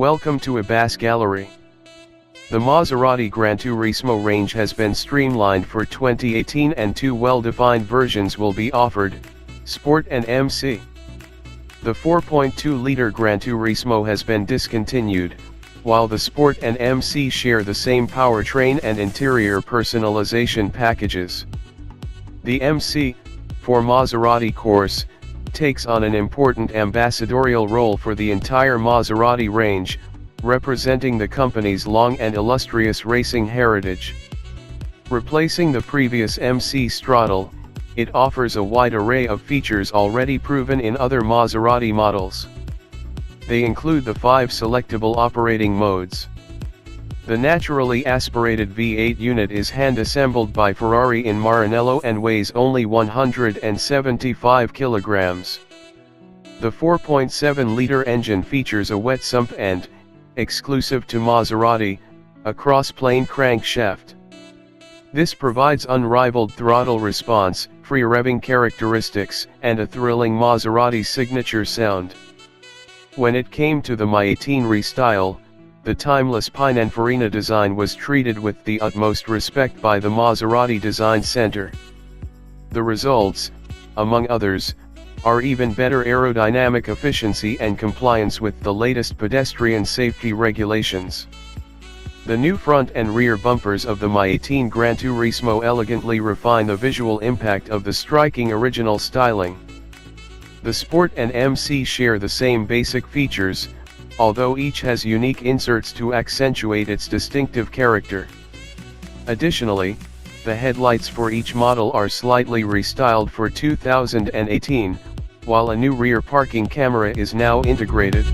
Welcome to Ebas Gallery. The Maserati GranTurismo range has been streamlined for 2018 and two well-defined versions will be offered, Sport and MC. The 4.2-liter GranTurismo has been discontinued, while the Sport and MC share the same powertrain and interior personalization packages. The MC, for Maserati Corse, takes on an important ambassadorial role for the entire Maserati range, representing the company's long and illustrious racing heritage. Replacing the previous MC Stradale, it offers a wide array of features already proven in other Maserati models. They include the 5 selectable operating modes. The naturally aspirated V8 unit is hand-assembled by Ferrari in Maranello and weighs only 175 kilograms. The 4.7-liter engine features a wet sump and, exclusive to Maserati, a cross-plane crankshaft. This provides unrivaled throttle response, free revving characteristics, and a thrilling Maserati signature sound. When it came to the My18 restyle, the timeless Pininfarina design was treated with the utmost respect by the Maserati Design Center. The results, among others, are even better aerodynamic efficiency and compliance with the latest pedestrian safety regulations. The new front and rear bumpers of the My18 GranTurismo elegantly refine the visual impact of the striking original styling. The Sport and MC share the same basic features, although each has unique inserts to accentuate its distinctive character. Additionally, the headlights for each model are slightly restyled for 2018, while a new rear parking camera is now integrated.